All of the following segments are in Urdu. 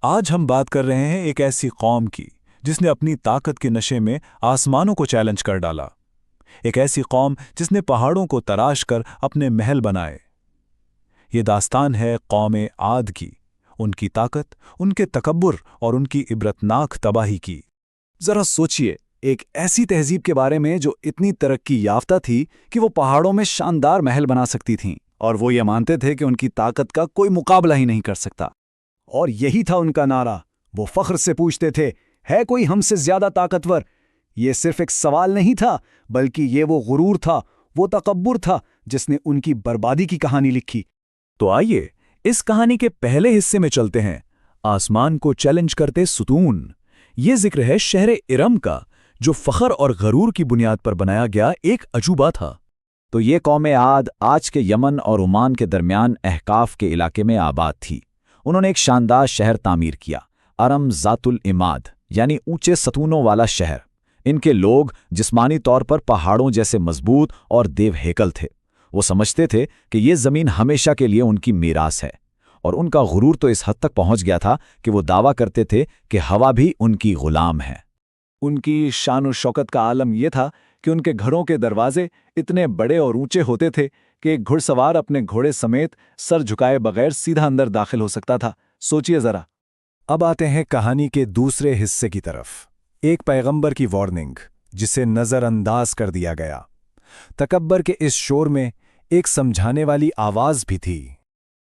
آج ہم بات کر رہے ہیں ایک ایسی قوم کی جس نے اپنی طاقت کے نشے میں آسمانوں کو چیلنج کر ڈالا۔ ایک ایسی قوم جس نے پہاڑوں کو تراش کر اپنے محل بنائے۔ یہ داستان ہے قوم عاد کی، ان کی طاقت، ان کے تکبر اور ان کی عبرتناک تباہی کی۔ ذرا سوچئے، ایک ایسی تہذیب کے بارے میں جو اتنی ترقی یافتہ تھی کہ وہ پہاڑوں میں شاندار محل بنا سکتی تھیں، اور وہ یہ مانتے تھے کہ ان کی طاقت کا کوئی مقابلہ ہی نہیں کر سکتا۔ اور یہی تھا ان کا نعرہ۔ وہ فخر سے پوچھتے تھے، ہے کوئی ہم سے زیادہ طاقتور؟ یہ صرف ایک سوال نہیں تھا، بلکہ یہ وہ غرور تھا، وہ تکبر تھا جس نے ان کی بربادی کی کہانی لکھی۔ تو آئیے اس کہانی کے پہلے حصے میں چلتے ہیں، آسمان کو چیلنج کرتے ستون۔ یہ ذکر ہے شہر ارم کا، جو فخر اور غرور کی بنیاد پر بنایا گیا ایک عجوبہ تھا۔ تو یہ قوم عاد آج کے یمن اور عمان کے درمیان احقاف کے علاقے میں آباد تھی۔ انہوں نے ایک شاندار شہر تعمیر کیا، ارم ذات العماد، یعنی اونچے ستونوں والا شہر۔ ان کے لوگ جسمانی طور پر پہاڑوں جیسے مضبوط اور دیو ہیکل تھے۔ وہ سمجھتے تھے کہ یہ زمین ہمیشہ کے لیے ان کی میراث ہے، اور ان کا غرور تو اس حد تک پہنچ گیا تھا کہ وہ دعویٰ کرتے تھے کہ ہوا بھی ان کی غلام ہے۔ ان کی شان و شوکت کا عالم یہ تھا کہ ان کے گھروں کے دروازے اتنے بڑے اور اونچے ہوتے تھے کہ ایک گھڑ سوار اپنے گھوڑے سمیت سر جھکائے بغیر سیدھا اندر داخل ہو سکتا تھا۔ سوچئے ذرا۔ اب آتے ہیں کہانی کے دوسرے حصے کی طرف، ایک پیغمبر کی وارننگ جسے نظر انداز کر دیا گیا۔ تکبر کے اس شور میں ایک سمجھانے والی آواز بھی تھی،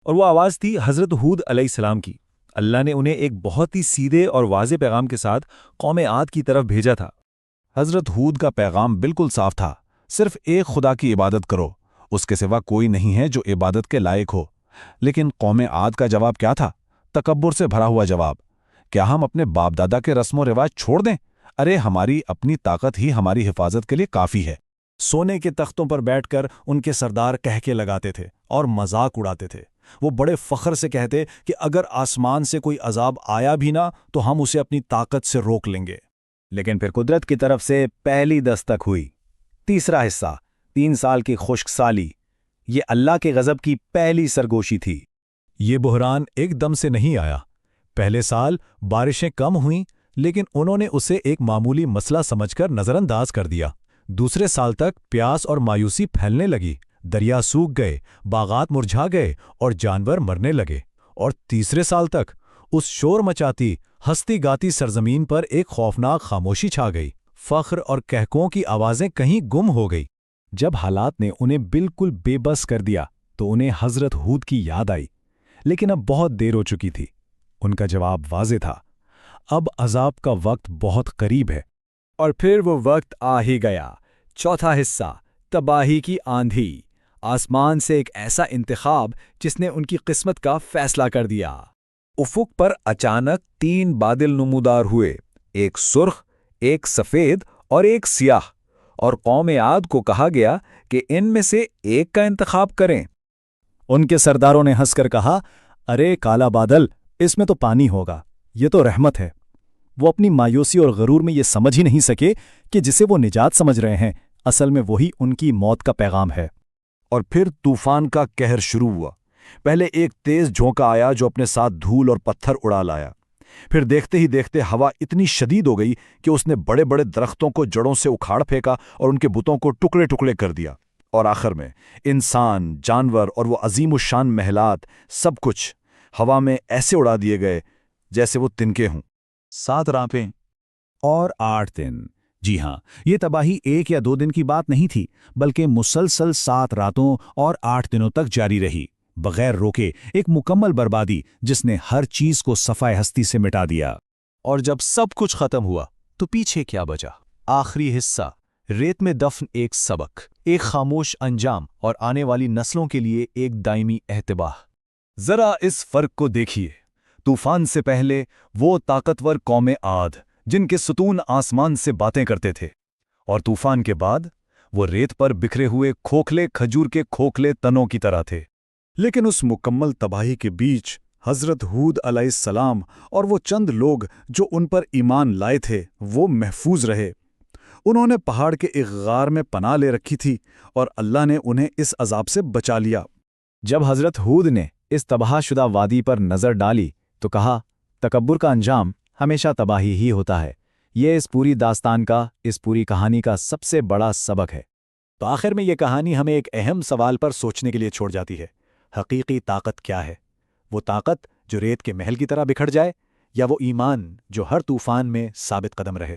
اور وہ آواز تھی حضرت ہود علیہ السلام کی۔ اللہ نے انہیں ایک بہت ہی سیدھے اور واضح پیغام کے ساتھ قوم عاد کی طرف بھیجا تھا۔ حضرت ہود کا پیغام بالکل صاف تھا، صرف ایک خدا کی عبادت کرو، اس کے سوا کوئی نہیں ہے جو عبادت کے لائق ہو۔ لیکن قوم عاد کا جواب کیا تھا؟ تکبر سے بھرا ہوا جواب۔ کیا ہم اپنے باپ دادا کے رسم و رواج چھوڑ دیں؟ ارے ہماری اپنی طاقت ہی ہماری حفاظت کے لیے کافی ہے۔ سونے کے تختوں پر بیٹھ کر ان کے سردار کہکے لگاتے تھے اور مذاق اڑاتے تھے۔ وہ بڑے فخر سے کہتے کہ اگر آسمان سے کوئی عذاب آیا بھی نہ تو ہم اسے اپنی طاقت سے روک لیں گے۔ لیکن پھر قدرت کی طرف سے پہلی دستک ہوئی۔ تیسرا حصہ، 3 سال کی خشک سالی۔ یہ اللہ کے غضب کی پہلی سرگوشی تھی۔ یہ بحران ایک دم سے نہیں آیا۔ پہلے سال بارشیں کم ہوئیں، لیکن انہوں نے اسے ایک معمولی مسئلہ سمجھ کر نظر انداز کر دیا۔ دوسرے سال تک پیاس اور مایوسی پھیلنے لگی، دریا سوکھ گئے، باغات مرجھا گئے اور جانور مرنے لگے۔ اور تیسرے سال تک اس شور مچاتی، ہستی گاتی سرزمین پر ایک خوفناک خاموشی چھا گئی۔ فخر اور کہکوں کی آوازیں کہیں گم ہو گئی۔ جب حالات نے انہیں بالکل بے بس کر دیا تو انہیں حضرت ہود کی یاد آئی، لیکن اب بہت دیر ہو چکی تھی۔ ان کا جواب واضح تھا، اب عذاب کا وقت بہت قریب ہے۔ اور پھر وہ وقت آ ہی گیا۔ چوتھا حصہ، تباہی کی آندھی۔ آسمان سے ایک ایسا انتخاب جس نے ان کی قسمت کا فیصلہ کر دیا۔ افق پر اچانک 3 بادل نمودار ہوئے، ایک سرخ، ایک سفید اور ایک سیاہ، اور قوم عاد کو کہا گیا کہ ان میں سے ایک کا انتخاب کریں۔ ان کے سرداروں نے ہنس کر کہا، ارے کالا بادل، اس میں تو پانی ہوگا، یہ تو رحمت ہے۔ وہ اپنی مایوسی اور غرور میں یہ سمجھ ہی نہیں سکے کہ جسے وہ نجات سمجھ رہے ہیں، اصل میں وہی ان کی موت کا پیغام ہے۔ اور پھر طوفان کا قہر شروع ہوا۔ پہلے ایک تیز جھونکا آیا جو اپنے ساتھ دھول اور پتھر اڑا لایا۔ پھر دیکھتے ہی دیکھتے ہوا اتنی شدید ہو گئی کہ اس نے بڑے بڑے درختوں کو جڑوں سے اکھاڑ پھینکا اور ان کے بتوں کو ٹکڑے ٹکڑے کر دیا۔ اور آخر میں انسان، جانور اور وہ عظیم الشان محلات، سب کچھ ہوا میں ایسے اڑا دیے گئے جیسے وہ تنکے ہوں۔ 7 راتیں اور 8 دن۔ جی ہاں، یہ تباہی 1 یا 2 دن کی بات نہیں تھی، بلکہ مسلسل 7 راتوں اور 8 دنوں تک جاری رہی، بغیر روکے، ایک مکمل بربادی جس نے ہر چیز کو صفائے ہستی سے مٹا دیا۔ اور جب سب کچھ ختم ہوا تو پیچھے کیا بچا؟ آخری حصہ، ریت میں دفن ایک سبق، ایک خاموش انجام اور آنے والی نسلوں کے لیے ایک دائمی احتباہ۔ ذرا اس فرق کو دیکھیے۔ طوفان سے پہلے وہ طاقتور قوم عاد جن کے ستون آسمان سے باتیں کرتے تھے، اور طوفان کے بعد وہ ریت پر بکھرے ہوئے کھوکھلے کھجور کے کھوکھلے تنوں کی طرح تھے۔ لیکن اس مکمل تباہی کے بیچ حضرت ہود علیہ السلام اور وہ چند لوگ جو ان پر ایمان لائے تھے وہ محفوظ رہے۔ انہوں نے پہاڑ کے ایک غار میں پناہ لے رکھی تھی اور اللہ نے انہیں اس عذاب سے بچا لیا۔ جب حضرت ہود نے اس تباہ شدہ وادی پر نظر ڈالی تو کہا، تکبر کا انجام ہمیشہ تباہی ہی ہوتا ہے۔ یہ اس پوری داستان کا، اس پوری کہانی کا سب سے بڑا سبق ہے۔ تو آخر میں یہ کہانی ہمیں ایک اہم سوال پر سوچنے کے لیے چھوڑ جاتی ہے۔ حقیقی طاقت کیا ہے؟ وہ طاقت جو ریت کے محل کی طرح بکھر جائے، یا وہ ایمان جو ہر طوفان میں ثابت قدم رہے؟